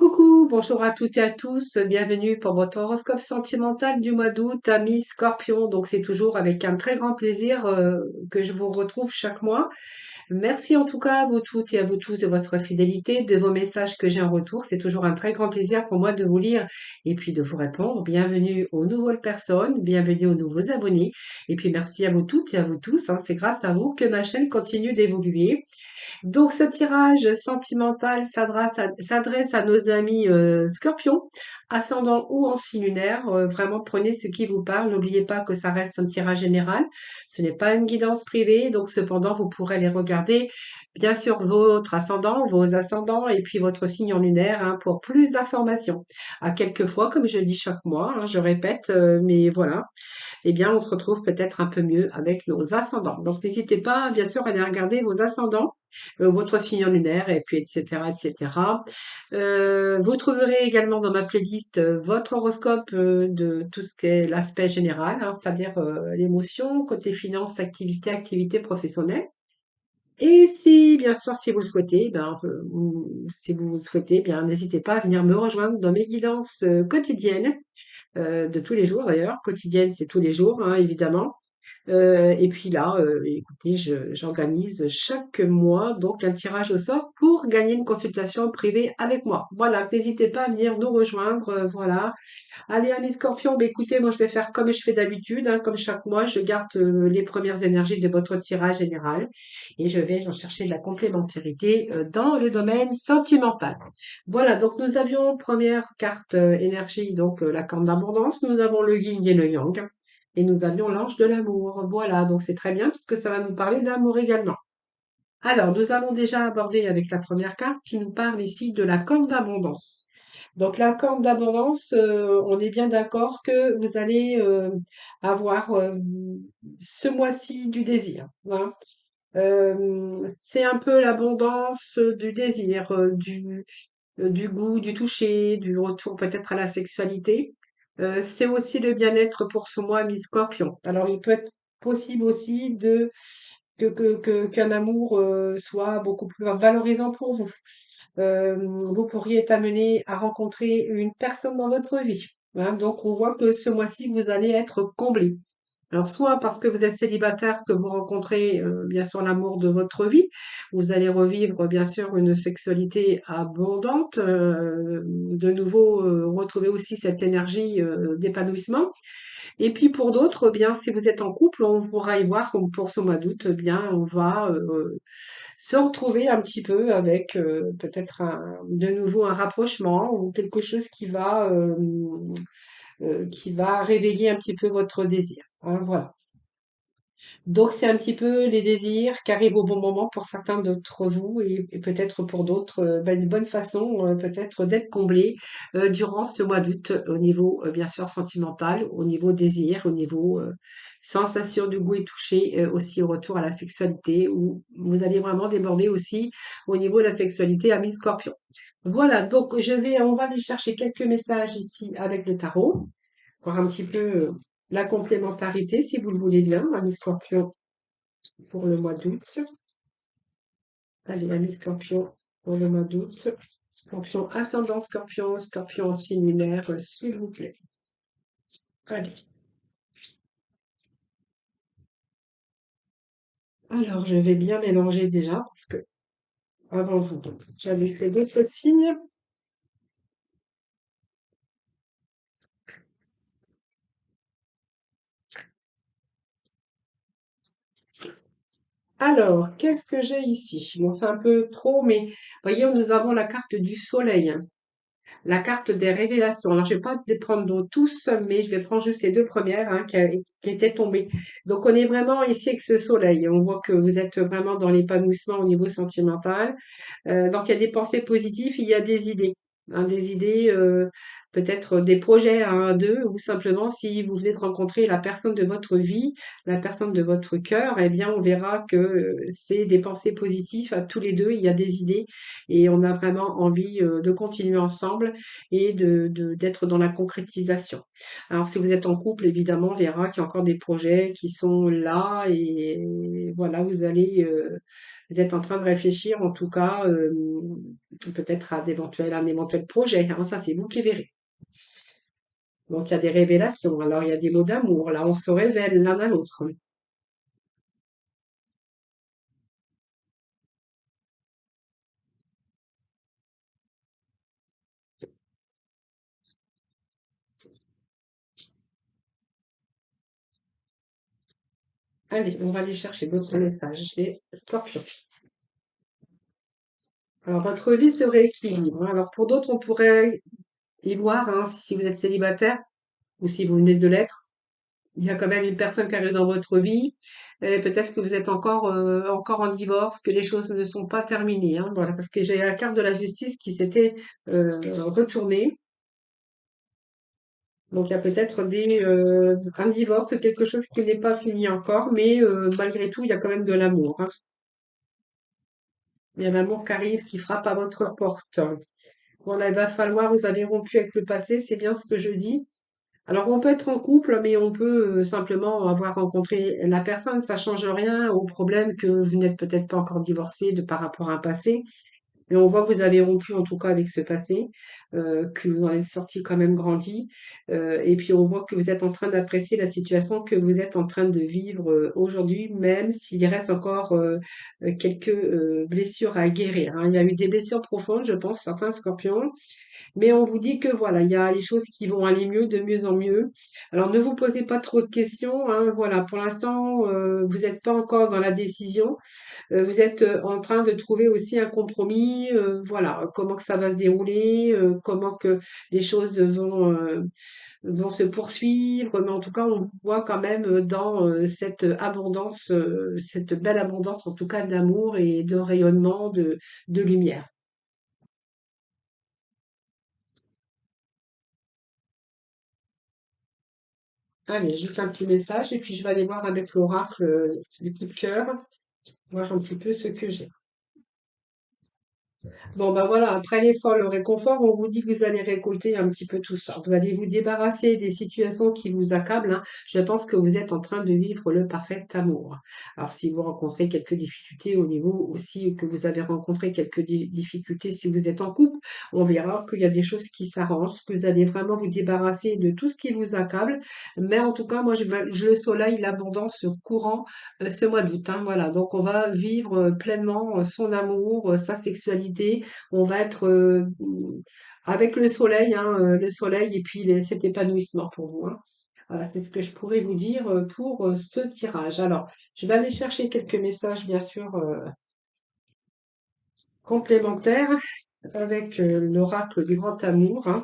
Coucou, bonjour à toutes et à tous, bienvenue pour votre horoscope sentimental du mois d'août, amis Scorpion. Donc c'est toujours avec un très grand plaisir que je vous retrouve chaque mois. Merci en tout cas à vous toutes et à vous tous de votre fidélité, de vos messages que j'ai en retour. C'est toujours un très grand plaisir pour moi de vous lire et puis de vous répondre. Bienvenue aux nouvelles personnes, bienvenue aux nouveaux abonnés. Et puis merci à vous toutes et à vous tous, hein. C'est grâce à vous que ma chaîne continue d'évoluer. Donc, ce tirage sentimental s'adresse à nos amis scorpions, ascendant ou en signe lunaire. Vraiment, prenez ce qui vous parle. N'oubliez pas que ça reste un tirage général. Ce n'est pas une guidance privée. Donc, cependant, vous pourrez les regarder, bien sûr, votre ascendant, vos ascendants et puis votre signe en lunaire hein, pour plus d'informations. À quelques fois, comme je dis chaque mois, hein, je répète, mais voilà eh bien, on se retrouve peut-être un peu mieux avec nos ascendants. Donc, n'hésitez pas, bien sûr, à aller regarder vos ascendants, votre signe lunaire, et puis, etc., etc. Vous trouverez également dans ma playlist votre horoscope de tout ce qui est l'aspect général, hein, c'est-à-dire l'émotion, côté finance, activité professionnelle. Et si, bien sûr, si vous le souhaitez, ben, si vous le souhaitez, bien, n'hésitez pas à venir me rejoindre dans mes guidances quotidiennes de tous les jours d'ailleurs. Quotidienne, c'est tous les jours, hein, évidemment. Et puis là, écoutez, j'organise chaque mois donc un tirage au sort pour gagner une consultation privée avec moi. Voilà, n'hésitez pas à venir nous rejoindre. Voilà. Allez, amis scorpions, bah, écoutez, moi je vais faire comme je fais d'habitude, hein, comme chaque mois, je garde les premières énergies de votre tirage général et je vais en chercher de la complémentarité dans le domaine sentimental. Voilà, donc nous avions première carte énergie, donc la carte d'abondance, nous avons le yin et le yang, et nous avions l'ange de l'amour. Voilà, donc c'est très bien puisque ça va nous parler d'amour également. Alors, nous allons déjà aborder avec la première carte qui nous parle ici de la corne d'abondance. Donc, la corne d'abondance, on est bien d'accord que vous allez avoir ce mois-ci du désir, hein. C'est un peu l'abondance du désir, du goût, du toucher, du retour peut-être à la sexualité. C'est aussi le bien-être pour ce mois mi-scorpion. Alors, il peut être possible aussi qu'un amour soit beaucoup plus valorisant pour vous. Vous pourriez être amené à rencontrer une personne dans votre vie, hein. Donc, on voit que ce mois-ci, vous allez être comblé. Alors, soit parce que vous êtes célibataire, que vous rencontrez bien sûr l'amour de votre vie, vous allez revivre bien sûr une sexualité abondante, de nouveau retrouver aussi cette énergie d'épanouissement. Et puis pour d'autres, eh bien si vous êtes en couple, on pourra y voir comme pour ce mois d'août, eh bien on va se retrouver un petit peu avec peut-être de nouveau un rapprochement ou quelque chose qui va réveiller un petit peu votre désir, hein, voilà. Donc c'est un petit peu les désirs qui arrivent au bon moment pour certains d'entre vous et peut-être pour d'autres, ben, une bonne façon peut-être d'être comblé durant ce mois d'août au niveau bien sûr sentimental, au niveau désir, au niveau sensation du goût et toucher, aussi au retour à la sexualité où vous allez vraiment déborder aussi au niveau de la sexualité à mi-scorpion. Voilà, donc on va aller chercher quelques messages ici avec le tarot, voir un petit peu la complémentarité, si vous le voulez bien, ami Scorpion pour le mois d'août. Allez, ami Scorpion pour le mois d'août. Scorpion ascendant Scorpion, Scorpion en signe lunaire, s'il vous plaît. Allez. Alors, je vais bien mélanger déjà, parce que avant vous, j'avais fait d'autres signes. Alors, qu'est-ce que j'ai ici? Bon, c'est un peu trop, mais voyez, nous avons la carte du soleil. La carte des révélations. Alors, je vais pas les prendre tous, mais je vais prendre juste les deux premières hein, qui étaient tombées. Donc, on est vraiment ici avec ce soleil. On voit que vous êtes vraiment dans l'épanouissement au niveau sentimental. Donc, il y a des pensées positives, il y a des idées. Hein, des idées, peut-être des projets à un, deux, ou simplement si vous venez de rencontrer la personne de votre vie, la personne de votre cœur, eh bien, on verra que c'est des pensées positives à tous les deux. Il y a des idées et on a vraiment envie de continuer ensemble et d'être dans la concrétisation. Alors, si vous êtes en couple, évidemment, on verra qu'il y a encore des projets qui sont là et voilà, vous êtes en train de réfléchir, en tout cas, peut-être un éventuel projet, hein, ça c'est vous qui verrez. Donc il y a des révélations, alors il y a des mots d'amour, là on se révèle l'un à l'autre. Allez, on va aller chercher d'autres messages. Les scorpions. Alors votre vie se rééquilibre, hein. Alors pour d'autres, on pourrait y voir, hein, si vous êtes célibataire ou si vous venez de l'être. Il y a quand même une personne qui arrive dans votre vie. Et peut-être que vous êtes encore en divorce, que les choses ne sont pas terminées, hein, voilà, parce que j'ai la carte de la justice qui s'était retournée. Donc il y a peut-être un divorce, quelque chose qui n'est pas fini encore, mais malgré tout, il y a quand même de l'amour, hein. Il y a l'amour qui arrive, qui frappe à votre porte. Voilà, il va falloir, vous avez rompu avec le passé, c'est bien ce que je dis. Alors, on peut être en couple, mais on peut simplement avoir rencontré la personne. Ça change rien au problème que vous n'êtes peut-être pas encore divorcé de par rapport à un passé. Mais on voit que vous avez rompu en tout cas avec ce passé, que vous en êtes sorti quand même grandi. Et puis on voit que vous êtes en train d'apprécier la situation que vous êtes en train de vivre aujourd'hui, même s'il reste encore quelques blessures à guérir, hein. Il y a eu des blessures profondes, je pense, certains scorpions. Mais on vous dit que voilà, il y a les choses qui vont aller mieux, de mieux en mieux. Alors ne vous posez pas trop de questions, hein. Voilà, pour l'instant, vous n'êtes pas encore dans la décision. Vous êtes en train de trouver aussi un compromis. Voilà, comment que ça va se dérouler, comment que les choses vont se poursuivre. Mais en tout cas, on voit quand même dans cette belle abondance, en tout cas d'amour et de rayonnement, de lumière. Allez, je fais un petit message et puis je vais aller voir avec l'oracle du coup de cœur, voir un petit peu ce que j'ai. Bon, ben voilà, après l'effort, le réconfort, on vous dit que vous allez récolter un petit peu tout ça. Vous allez vous débarrasser des situations qui vous accablent, hein. Je pense que vous êtes en train de vivre le parfait amour. Alors, si vous rencontrez quelques difficultés au niveau aussi que vous avez rencontré quelques difficultés si vous êtes en couple, on verra qu'il y a des choses qui s'arrangent, que vous allez vraiment vous débarrasser de tout ce qui vous accable. Mais en tout cas, moi, je le soleil, l'abondance courant ce mois d'août, hein, voilà. Donc, on va vivre pleinement son amour, sa sexualité. On va être avec le soleil, hein, le soleil et puis cet épanouissement pour vous, hein. Voilà, c'est ce que je pourrais vous dire pour ce tirage. Alors, je vais aller chercher quelques messages, bien sûr, complémentaires avec l'oracle du grand amour, hein,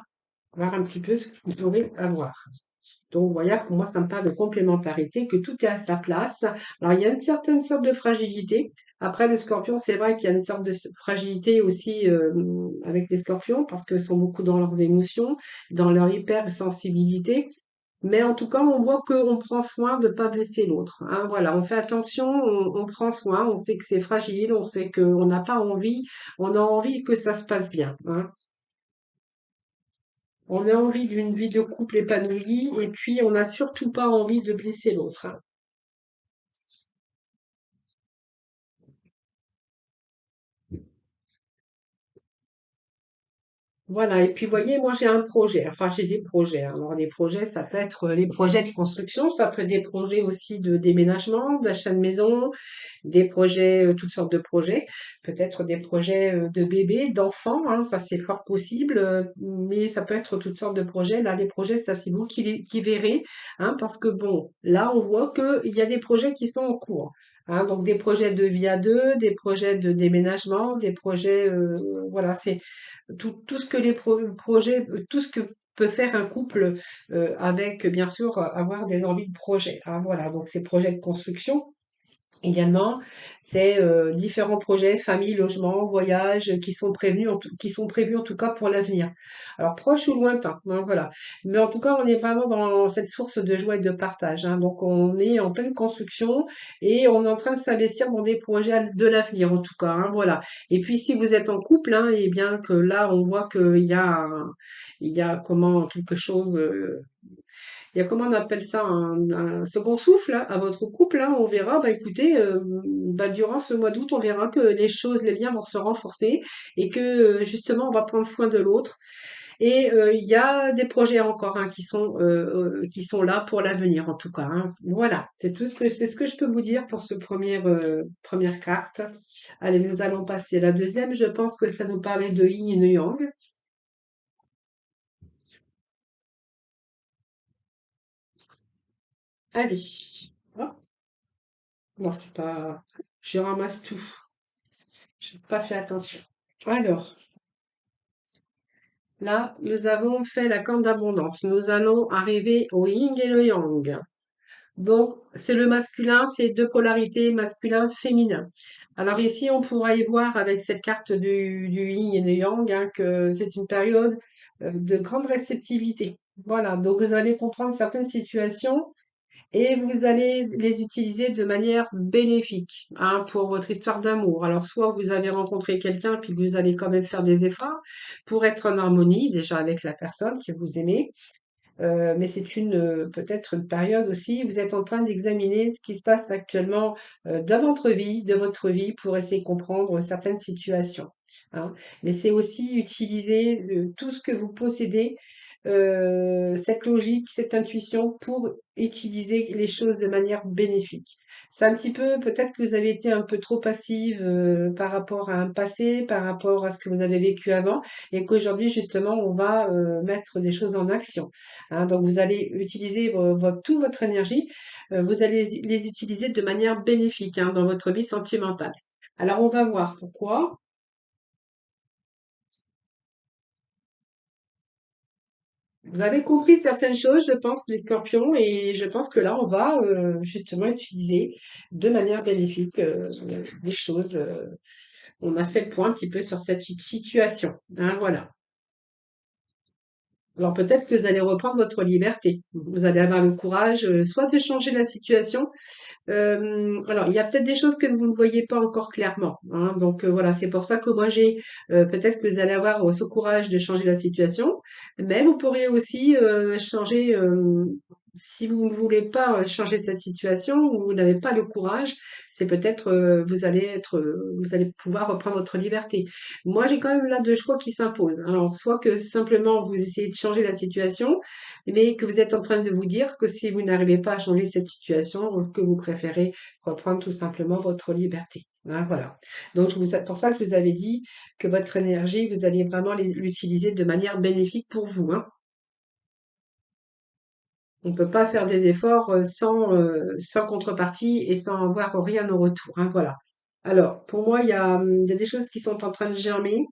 voir un petit peu ce que vous pourrez avoir. Donc, voilà, pour moi, ça me parle de complémentarité, que tout est à sa place. Alors, il y a une certaine sorte de fragilité. Après, le scorpion, c'est vrai qu'il y a une sorte de fragilité aussi avec les scorpions, parce qu'ils sont beaucoup dans leurs émotions, dans leur hypersensibilité. Mais en tout cas, on voit qu'on prend soin de ne pas blesser l'autre, hein. Voilà, on fait attention, on prend soin, on sait que c'est fragile, on sait qu'on n'a pas envie, on a envie que ça se passe bien, hein. On a envie d'une vie de couple épanouie et puis on n'a surtout pas envie de blesser l'autre, hein. Voilà, et puis vous voyez, moi j'ai un projet, enfin j'ai des projets, hein. Alors les projets, ça peut être les projets de construction, ça peut être des projets aussi de déménagement, d'achat de maison, des projets, toutes sortes de projets, peut-être des projets de bébés, d'enfants, hein, ça c'est fort possible, mais ça peut être toutes sortes de projets. Là, les projets, ça c'est vous qui verrez, hein, parce que bon, là on voit qu'il y a des projets qui sont en cours, hein. Donc des projets de vie à deux, des projets de déménagement, des projets, voilà, c'est tout ce que les projets, tout ce que peut faire un couple avec, bien sûr, avoir des envies de projet, hein, voilà, donc ces projets de construction. Également, c'est différents projets, famille, logement, voyage, qui sont prévus en tout cas pour l'avenir. Alors proche ou lointain, hein, voilà. Mais en tout cas, on est vraiment dans cette source de joie et de partage, hein. Donc on est en pleine construction et on est en train de s'investir dans des projets de l'avenir en tout cas, hein, voilà. Et puis si vous êtes en couple, hein, et bien que là on voit qu'il y a comment quelque chose il y a comment on appelle ça, un second souffle hein, à votre couple, hein. On verra, bah écoutez, bah, durant ce mois d'août, on verra que les choses, les liens vont se renforcer et que justement, on va prendre soin de l'autre. Et il y a des projets encore hein, qui sont là pour l'avenir en tout cas, hein. Voilà, c'est ce que je peux vous dire pour ce première carte. Allez, nous allons passer à la deuxième. Je pense que ça nous parlait de yin et de yang. Allez. Hop. Non, c'est pas. Je ramasse tout. Je n'ai pas fait attention. Alors, là, nous avons fait la carte d'abondance. Nous allons arriver au yin et le yang. Donc, c'est le masculin, c'est deux polarités, masculin-féminin. Alors ici, on pourra y voir avec cette carte du yin et du yang hein, que c'est une période de grande réceptivité. Voilà, donc vous allez comprendre certaines situations et vous allez les utiliser de manière bénéfique hein, pour votre histoire d'amour. Alors, soit vous avez rencontré quelqu'un, puis vous allez quand même faire des efforts pour être en harmonie déjà avec la personne que vous aimez. Mais c'est peut-être une période aussi, vous êtes en train d'examiner ce qui se passe actuellement dans de votre vie, pour essayer de comprendre certaines situations, hein. Mais c'est aussi utiliser tout ce que vous possédez, cette logique, cette intuition pour utiliser les choses de manière bénéfique. C'est un petit peu, peut-être que vous avez été un peu trop passive par rapport à un passé, par rapport à ce que vous avez vécu avant, et qu'aujourd'hui justement on va mettre des choses en action. Hein, donc vous allez utiliser toute votre énergie, vous allez les utiliser de manière bénéfique hein, dans votre vie sentimentale. Alors on va voir pourquoi. Vous avez compris certaines choses, je pense, les scorpions, et je pense que là, on va justement utiliser de manière bénéfique les choses. On a fait le point un petit peu sur cette situation. Hein, voilà. Alors peut-être que vous allez reprendre votre liberté. Vous allez avoir le courage soit de changer la situation. Alors, il y a peut-être des choses que vous ne voyez pas encore clairement, hein. Donc voilà, c'est pour ça que moi j'ai peut-être que vous allez avoir ce courage de changer la situation, mais vous pourriez aussi changer. Si vous ne voulez pas changer cette situation ou vous n'avez pas le courage, c'est peut-être vous allez pouvoir reprendre votre liberté. Moi, j'ai quand même là deux choix qui s'imposent. Alors, soit que simplement vous essayez de changer la situation, mais que vous êtes en train de vous dire que si vous n'arrivez pas à changer cette situation, que vous préférez reprendre tout simplement votre liberté. Hein, voilà. Donc, c'est pour ça que je vous avais dit que votre énergie, vous allez vraiment l'utiliser de manière bénéfique pour vous, hein. On ne peut pas faire des efforts sans contrepartie et sans avoir rien au retour, hein, voilà. Alors, pour moi, il y a des choses qui sont en train de germer.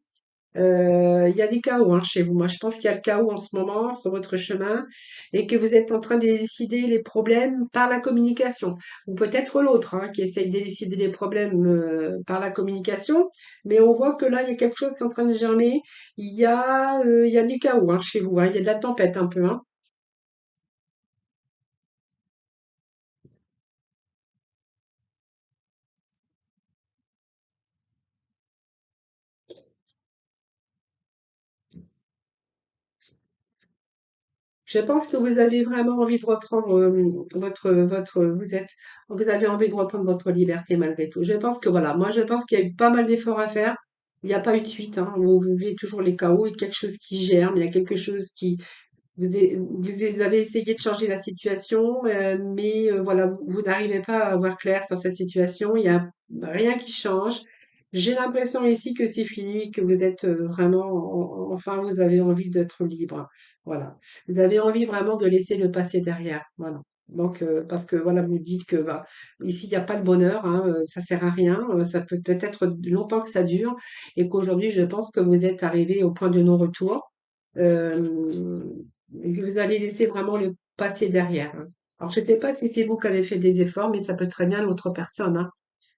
Il y a des chaos hein, chez vous. Moi, je pense qu'il y a le chaos en ce moment sur votre chemin et que vous êtes en train d'élucider les problèmes par la communication. Ou peut-être l'autre hein, qui essaye d'élucider les problèmes par la communication. Mais on voit que là, il y a quelque chose qui est en train de germer. Il y a des chaos hein, chez vous, hein. Il y a de la tempête un peu, hein. Je pense que vous avez vraiment envie de reprendre vous avez envie de reprendre votre liberté malgré tout. Je pense que voilà, moi je pense qu'il y a eu pas mal d'efforts à faire. Il n'y a pas eu de suite, hein. Vous vivez toujours les chaos, il y a quelque chose qui germe, il y a quelque chose qui, vous avez essayé de changer la situation, mais voilà, vous n'arrivez pas à voir clair sur cette situation. Il y a rien qui change. J'ai l'impression ici que c'est fini, que vous êtes vraiment, enfin, vous avez envie d'être libre. Voilà. Vous avez envie vraiment de laisser le passé derrière. Voilà. Donc, parce que voilà, vous dites que bah, ici, il n'y a pas de bonheur, hein, ça sert à rien, ça peut peut-être longtemps que ça dure, et qu'aujourd'hui, je pense que vous êtes arrivé au point de non-retour. Euh, Vous allez laisser vraiment le passé derrière, hein. Alors, je ne sais pas si c'est vous qui avez fait des efforts, mais ça peut très bien l'autre personne, hein.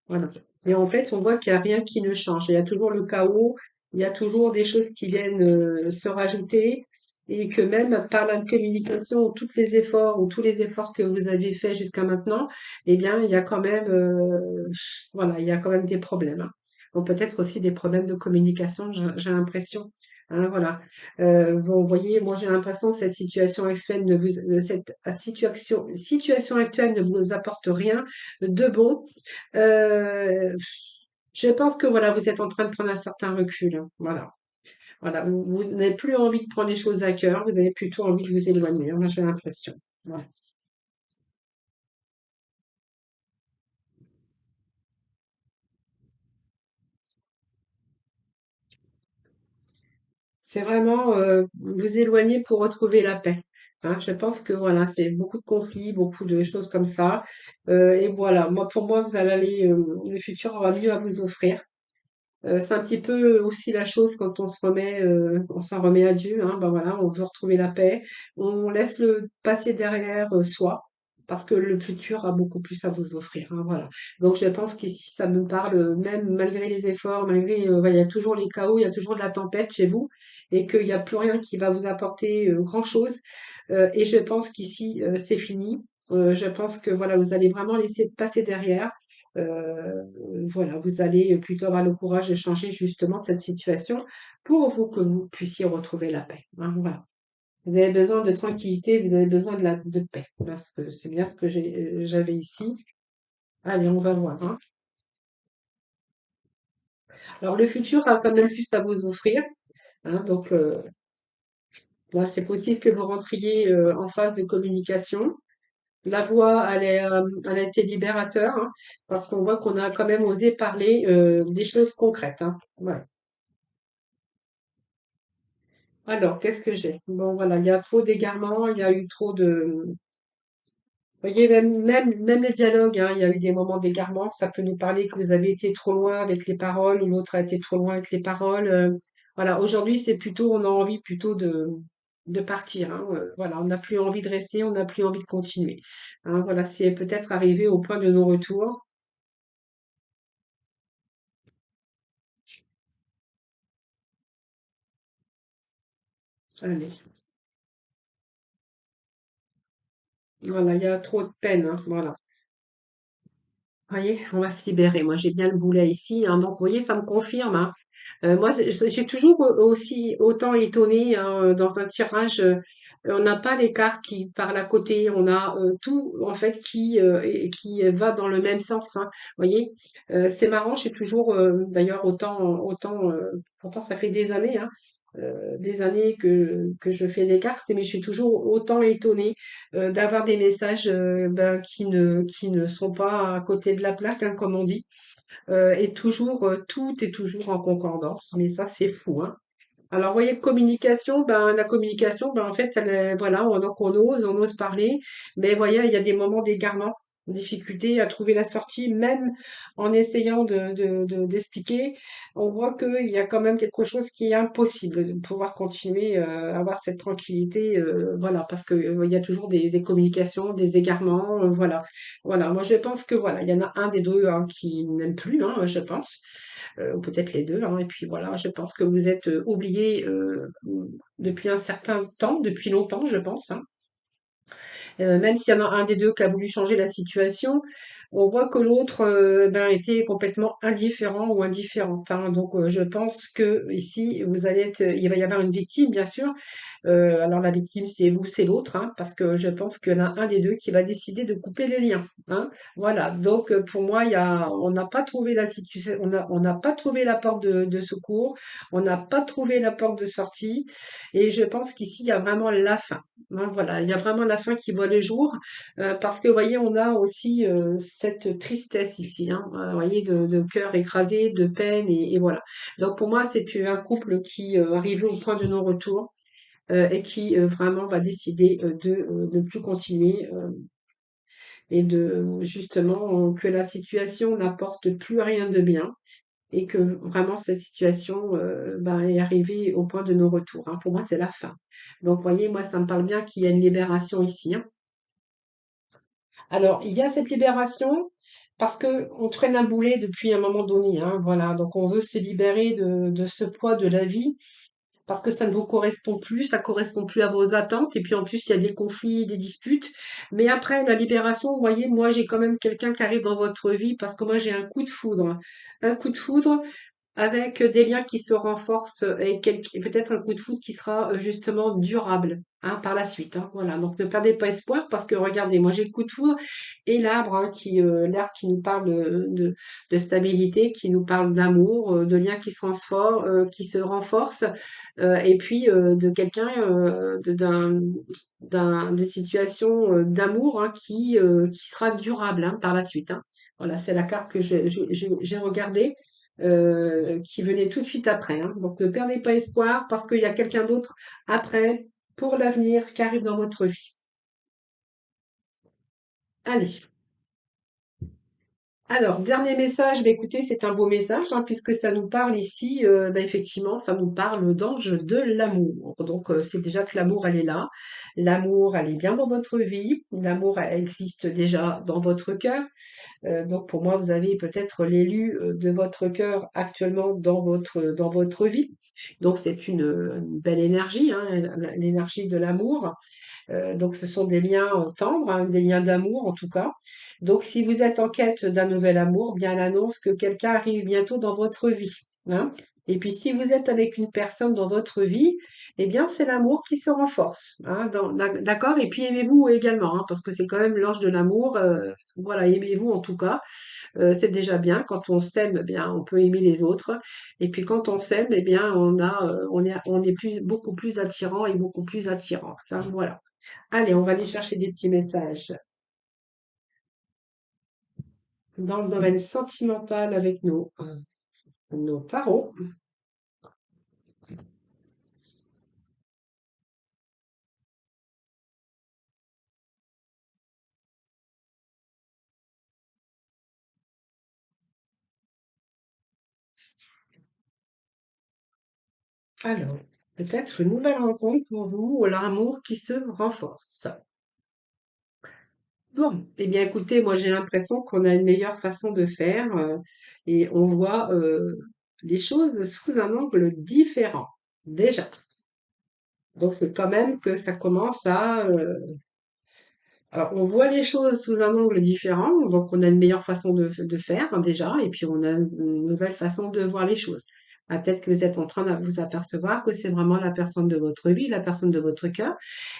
Voilà. Et en fait, on voit qu'il n'y a rien qui ne change. Il y a toujours le chaos, il y a toujours des choses qui viennent se rajouter, et que même par la communication, ou tous les efforts que vous avez faits jusqu'à maintenant, eh bien, il y a quand même, voilà, il y a quand même des problèmes, hein. Donc peut-être aussi des problèmes de communication, j'ai l'impression. hein, voilà. Bon, vous voyez, moi j'ai l'impression que cette situation actuelle cette situation actuelle ne vous apporte rien de bon. Euh, je pense que voilà, vous êtes en train de prendre un certain recul, hein, voilà. Voilà, vous n'avez plus envie de prendre les choses à cœur, vous avez plutôt envie de vous éloigner, hein, moi j'ai l'impression. Voilà. C'est vraiment vous éloigner pour retrouver la paix. Hein, je pense que voilà, c'est beaucoup de conflits, beaucoup de choses comme ça. Et voilà, moi pour moi, vous allez aller, le futur aura mieux à vous offrir. C'est un petit peu aussi la chose quand on s'en remet à Dieu, hein, ben voilà, on veut retrouver la paix, on laisse le passé derrière soi, parce que le futur a beaucoup plus à vous offrir, hein, voilà. Donc je pense qu'ici ça me parle, même malgré les efforts, malgré, voilà, il y a toujours les chaos, il y a toujours de la tempête chez vous, et qu'il n'y a plus rien qui va vous apporter grand-chose. Et je pense qu'ici c'est fini. Je pense que voilà, vous allez vraiment laisser passer derrière. Euh, voilà, vous allez plutôt avoir le courage de changer justement cette situation pour vous que vous puissiez retrouver la paix, hein, voilà. Vous avez besoin de tranquillité, vous avez besoin de paix, parce que c'est bien ce que j'avais ici. Allez, on va voir, hein. Alors, le futur a quand même plus à vous offrir, hein, donc là, c'est possible que vous rentriez en phase de communication. La voix, elle a été libérateur, hein, parce qu'on voit qu'on a quand même osé parler des choses concrètes, hein. Ouais. Alors, qu'est-ce que j'ai? Bon, voilà, il y a trop d'égarements, il y a eu trop de... Vous voyez, même les dialogues, hein, il y a eu des moments d'égarement. Ça peut nous parler que vous avez été trop loin avec les paroles ou l'autre a été trop loin avec les paroles. Voilà, aujourd'hui, c'est plutôt, on a envie plutôt de partir, hein. Voilà, on n'a plus envie de rester, on n'a plus envie de continuer. Hein, voilà, c'est peut-être arrivé au point de non-retour. Allez, voilà, il y a trop de peine, hein, voilà. Vous voyez, on va se libérer. Moi, j'ai bien le boulet ici, hein, donc, vous voyez, ça me confirme, hein. Moi, j'ai toujours aussi autant étonné, hein, dans un tirage. On n'a pas les cartes qui parlent à côté, on a tout en fait qui va dans le même sens, hein. Vous voyez, c'est marrant. J'ai toujours, d'ailleurs, pourtant ça fait des années que je fais des cartes, mais je suis toujours autant étonnée d'avoir des messages ben, qui ne sont pas à côté de la plaque, hein, comme on dit. Et toujours, tout est toujours en concordance, mais ça, c'est fou, hein. Alors, vous voyez, communication, ben, la communication, ben, en fait, voilà, donc on ose parler, mais voyez, il y a des moments d'égarement, difficulté à trouver la sortie, même en essayant d'expliquer, on voit qu'il y a quand même quelque chose qui est impossible de pouvoir continuer à avoir cette tranquillité, voilà, parce que il y a toujours des communications, des égarements, voilà. Voilà, moi je pense que voilà, il y en a un des deux hein, qui n'aime plus, hein, je pense ou peut-être les deux, hein. Et puis voilà, je pense que vous êtes oublié depuis un certain temps, depuis longtemps, je pense, hein. Même s'il y en a un des deux qui a voulu changer la situation, on voit que l'autre ben, était complètement indifférent ou indifférente, hein. Donc je pense que ici, il va y avoir une victime, bien sûr. Alors la victime, c'est vous, c'est l'autre, hein, parce que je pense qu'il y en a un des deux qui va décider de couper les liens, hein. Voilà. Donc pour moi, on n'a pas trouvé la situation, on n'a pas trouvé la porte de secours, on n'a pas trouvé la porte de sortie, et je pense qu'ici, il y a vraiment la fin, hein. Voilà, il y a vraiment la fin qui voit le jour, parce que vous voyez, on a aussi cette tristesse ici, hein, vous voyez, de cœur écrasé, de peine, et voilà. Donc pour moi, c'est un couple qui arrive au point de non-retour et qui vraiment va décider de ne plus continuer et de justement que la situation n'apporte plus rien de bien et que vraiment cette situation ben, est arrivée au point de non-retour, hein. Pour moi, c'est la fin. Donc, vous voyez, moi, ça me parle bien qu'il y a une libération ici, hein. Alors, il y a cette libération parce que on traîne un boulet depuis un moment donné, hein, voilà. Donc, on veut se libérer de ce poids de la vie parce que ça ne vous correspond plus, ça correspond plus à vos attentes, et puis en plus il y a des conflits, des disputes. Mais après la libération, vous voyez, moi j'ai quand même quelqu'un qui arrive dans votre vie parce que moi j'ai un coup de foudre. Un coup de foudre avec des liens qui se renforcent et peut-être un coup de foudre qui sera justement durable hein, par la suite. Hein. Voilà, donc ne perdez pas espoir parce que regardez, moi j'ai le coup de foudre et l'arbre hein, l'arbre qui nous parle de stabilité, qui nous parle d'amour, de liens qui se renforcent et puis de quelqu'un d'une situation d'amour hein, qui sera durable hein, par la suite. Hein. Voilà, c'est la carte que j'ai regardée qui venait tout de suite après. Hein. Donc ne perdez pas espoir parce qu'il y a quelqu'un d'autre après pour l'avenir qui arrive dans votre vie. Allez. Alors, dernier message, bah, écoutez, c'est un beau message, hein, puisque ça nous parle ici, bah, effectivement, ça nous parle d'ange de l'amour. Donc, c'est déjà que l'amour, elle est là. L'amour, elle est bien dans votre vie. L'amour, elle existe déjà dans votre cœur. Donc pour moi, vous avez peut-être l'élu de votre cœur actuellement dans votre vie. Donc c'est une belle énergie, hein, l'énergie de l'amour. Donc ce sont des liens tendres, hein, des liens d'amour en tout cas. Donc si vous êtes en quête d'un nouvel amour, bien elle annonce que quelqu'un arrive bientôt dans votre vie. Hein. Et puis si vous êtes avec une personne dans votre vie, eh bien c'est l'amour qui se renforce. Hein, d'accord? Et puis aimez-vous également, hein, parce que c'est quand même l'ange de l'amour. Voilà, aimez-vous en tout cas. C'est déjà bien. Quand on s'aime, eh bien on peut aimer les autres. Et puis quand on s'aime, eh bien on est beaucoup plus attirant et beaucoup plus attirant. Ça, voilà. Allez, on va aller chercher des petits messages dans le domaine sentimental avec nos tarots. Alors, peut-être une nouvelle rencontre pour vous ou l'amour qui se renforce. Bon, eh bien écoutez, moi j'ai l'impression qu'on a une meilleure façon de faire et on voit les choses sous un angle différent. Déjà. Donc c'est quand même que ça commence à alors, on voit les choses sous un angle différent, donc on a une meilleure façon de faire hein, déjà, et puis on a une nouvelle façon de voir les choses. Ah, peut-être que vous êtes en train de vous apercevoir que c'est vraiment la personne de votre vie, la personne de votre cœur.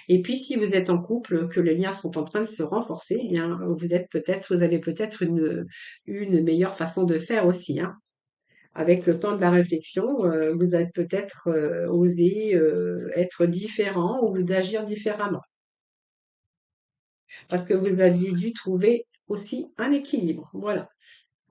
Et puis, si vous êtes en couple, que les liens sont en train de se renforcer, eh bien, vous avez peut-être une meilleure façon de faire aussi, hein. Avec le temps de la réflexion, vous avez peut-être osé être différent ou d'agir différemment parce que vous aviez dû trouver aussi un équilibre. Voilà.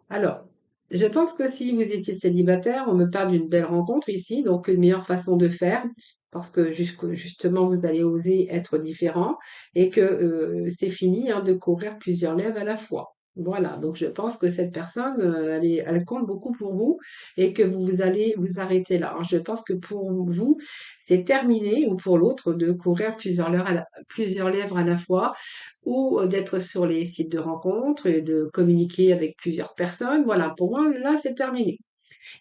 Alors, je pense que si vous étiez célibataire, on me parle d'une belle rencontre ici, donc une meilleure façon de faire, parce que justement, vous allez oser être différent et que c'est fini hein, de courir plusieurs lèvres à la fois. Voilà, donc je pense que cette personne, elle compte beaucoup pour vous et que vous allez vous arrêter là. Alors, je pense que pour vous, c'est terminé ou pour l'autre de courir plusieurs lèvres à la fois ou d'être sur les sites de rencontres et de communiquer avec plusieurs personnes. Voilà, pour moi, là, c'est terminé.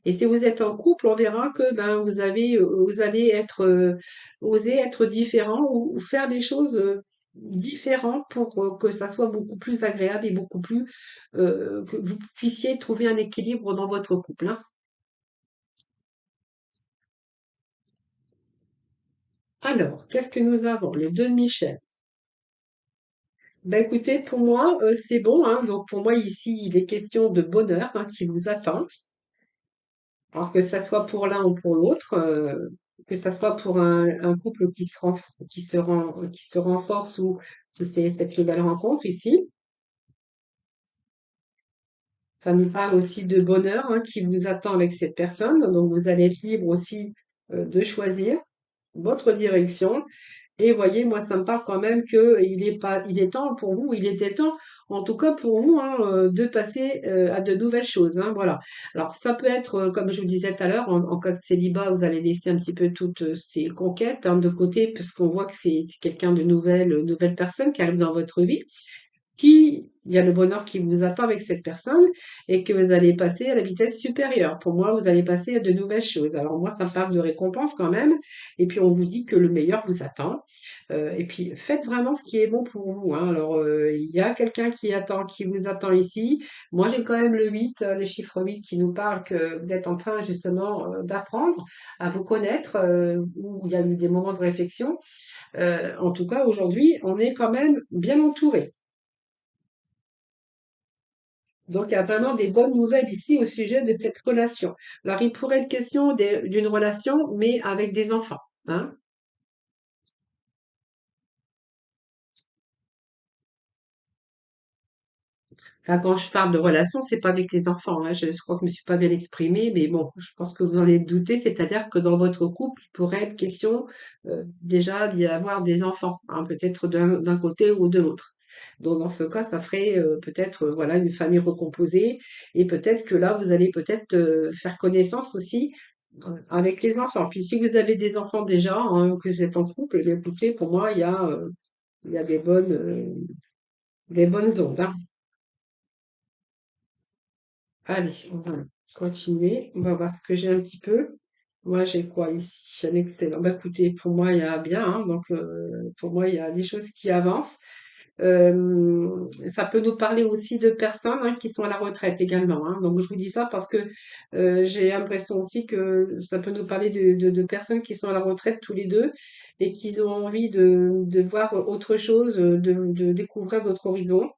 Et si vous êtes en couple, on verra que ben vous allez être oser être différent ou faire des choses différentes pour que ça soit beaucoup plus agréable et beaucoup plus que vous puissiez trouver un équilibre dans votre couple. Hein. Alors, qu'est-ce que nous avons? Le 2 de Michel. Ben écoutez, pour moi, c'est bon. Hein. Donc pour moi, ici, il est question de bonheur hein, qui vous attend. Alors que ça soit pour l'un ou pour l'autre, que ça soit pour un couple qui se renforce ou que c'est cette nouvelle rencontre ici. Ça nous parle aussi de bonheur hein, qui vous attend avec cette personne. Donc vous allez être libre aussi de choisir votre direction. Et voyez, moi, ça me parle quand même que il est temps pour vous, il était temps, en tout cas pour vous, hein, de passer à de nouvelles choses. Hein, voilà. Alors, ça peut être, comme je vous disais tout à l'heure, en cas de célibat, vous allez laisser un petit peu toutes ces conquêtes hein, de côté, parce qu'on voit que c'est quelqu'un de nouvelle personne qui arrive dans votre vie qui il y a le bonheur qui vous attend avec cette personne et que vous allez passer à la vitesse supérieure. Pour moi, vous allez passer à de nouvelles choses. Alors moi, ça me parle de récompense quand même. Et puis on vous dit que le meilleur vous attend. Et puis faites vraiment ce qui est bon pour vous, hein. Alors il y a quelqu'un qui vous attend ici. Moi, j'ai quand même le 8, les chiffres 8 qui nous parlent que vous êtes en train justement d'apprendre à vous connaître, où il y a eu des moments de réflexion. En tout cas, aujourd'hui, on est quand même bien entouré. Donc, il y a vraiment des bonnes nouvelles ici au sujet de cette relation. Alors, il pourrait être question d'une relation, mais avec des enfants, hein. Enfin, quand je parle de relation, c'est pas avec les enfants, hein. Je crois que je me suis pas bien exprimée, mais bon, je pense que vous en êtes douté, c'est-à-dire que dans votre couple, il pourrait être question déjà d'y avoir des enfants, hein, peut-être d'un côté ou de l'autre. Donc dans ce cas, ça ferait peut-être voilà une famille recomposée et peut-être que là, vous allez peut-être faire connaissance aussi avec les enfants. Puis si vous avez des enfants déjà, hein, que vous êtes en couple, eh bien, écoutez, pour moi, il y a des bonnes ondes, hein. Allez, on va continuer. On va voir ce que j'ai un petit peu. Moi, j'ai quoi ici? Un excellent. Bah, écoutez, pour moi, il y a bien, hein, donc pour moi, il y a des choses qui avancent. Ça peut nous parler aussi de personnes hein, qui sont à la retraite également, hein. Donc, je vous dis ça parce que j'ai l'impression aussi que ça peut nous parler de personnes qui sont à la retraite tous les deux et qui ont envie de voir autre chose, de découvrir d'autres horizons.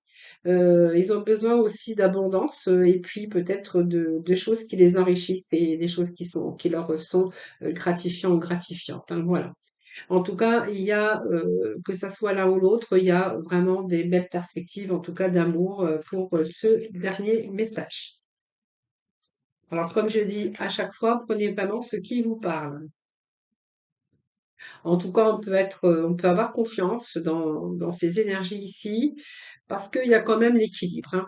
Ils ont besoin aussi d'abondance et puis peut-être de choses qui les enrichissent et des choses qui leur sont gratifiantes, hein, voilà. En tout cas, il y a, que ça soit l'un ou l'autre, il y a vraiment des belles perspectives, en tout cas d'amour, pour ce dernier message. Alors, comme je dis à chaque fois, prenez vraiment ce qui vous parle. En tout cas, on peut avoir confiance dans ces énergies ici, parce qu'il y a quand même l'équilibre, hein.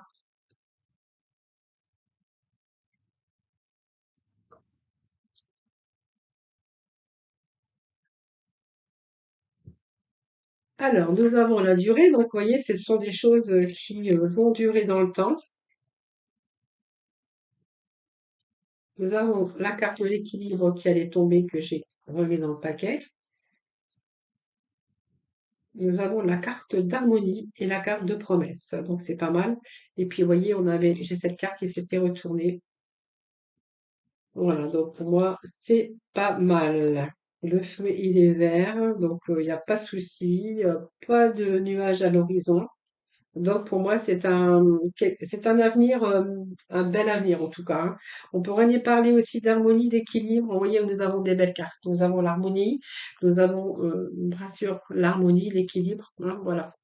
Alors, nous avons la durée, donc vous voyez, ce sont des choses qui vont durer dans le temps. Nous avons la carte de l'équilibre qui allait tomber, que j'ai remis dans le paquet. Nous avons la carte d'harmonie et la carte de promesse. Donc c'est pas mal. Et puis vous voyez, j'ai cette carte qui s'était retournée. Voilà, donc pour moi, c'est pas mal. Le feu, il est vert, donc il n'y a pas de souci, pas de nuages à l'horizon. Donc pour moi, c'est un avenir, un bel avenir en tout cas, hein. On pourrait y parler aussi d'harmonie, d'équilibre. Vous voyez, nous avons des belles cartes. Nous avons l'harmonie, nous avons bien sûr l'harmonie, l'équilibre, hein, voilà.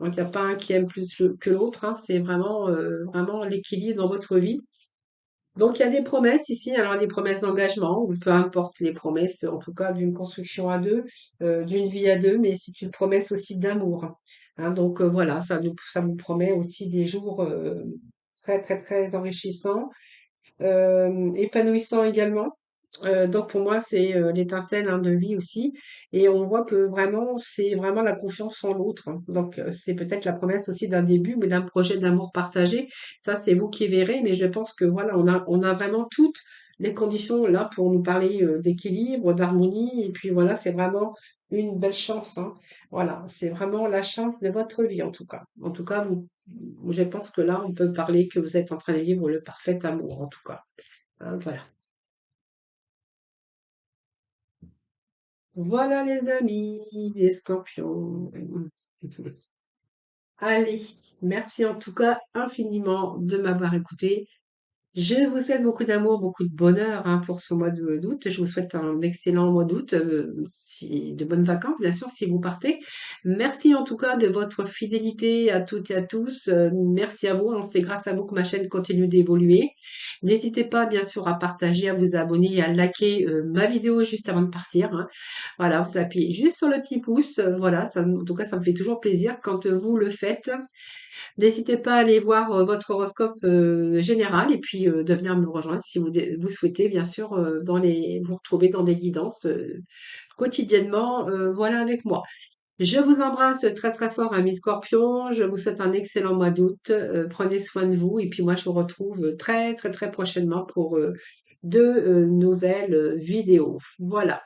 Donc il n'y a pas un qui aime plus que l'autre, hein. C'est vraiment, vraiment l'équilibre dans votre vie. Donc il y a des promesses ici, alors des promesses d'engagement, ou peu importe les promesses, en tout cas d'une construction à deux, d'une vie à deux, mais c'est une promesse aussi d'amour, hein. Donc voilà, ça nous promet aussi des jours très très très enrichissants, épanouissants également. Donc pour moi, c'est l'étincelle hein, de vie aussi. Et on voit que vraiment, c'est vraiment la confiance en l'autre, hein. Donc c'est peut-être la promesse aussi d'un début, mais d'un projet d'amour partagé. Ça, c'est vous qui verrez. Mais je pense que voilà, on a vraiment toutes les conditions là pour nous parler d'équilibre, d'harmonie. Et puis voilà, c'est vraiment une belle chance, hein. Voilà, c'est vraiment la chance de votre vie en tout cas. En tout cas, je pense que là, on peut parler que vous êtes en train de vivre le parfait amour en tout cas, hein, voilà. Voilà les amis, les scorpions. Allez, merci en tout cas infiniment de m'avoir écouté. Je vous souhaite beaucoup d'amour, beaucoup de bonheur hein, pour ce mois d'août. Je vous souhaite un excellent mois d'août, de bonnes vacances, bien sûr, si vous partez. Merci en tout cas de votre fidélité à toutes et à tous. Merci à vous, hein. C'est grâce à vous que ma chaîne continue d'évoluer. N'hésitez pas, bien sûr, à partager, à vous abonner et à liker ma vidéo juste avant de partir, hein. Voilà, vous appuyez juste sur le petit pouce. Voilà, en tout cas, ça me fait toujours plaisir quand vous le faites. N'hésitez pas à aller voir votre horoscope général et puis de venir me rejoindre si vous souhaitez, bien sûr, vous retrouver dans des guidances quotidiennement, voilà, avec moi. Je vous embrasse très très fort, amis Scorpion. Je vous souhaite un excellent mois d'août. Prenez soin de vous et puis moi je vous retrouve très très très prochainement pour de nouvelles vidéos. Voilà.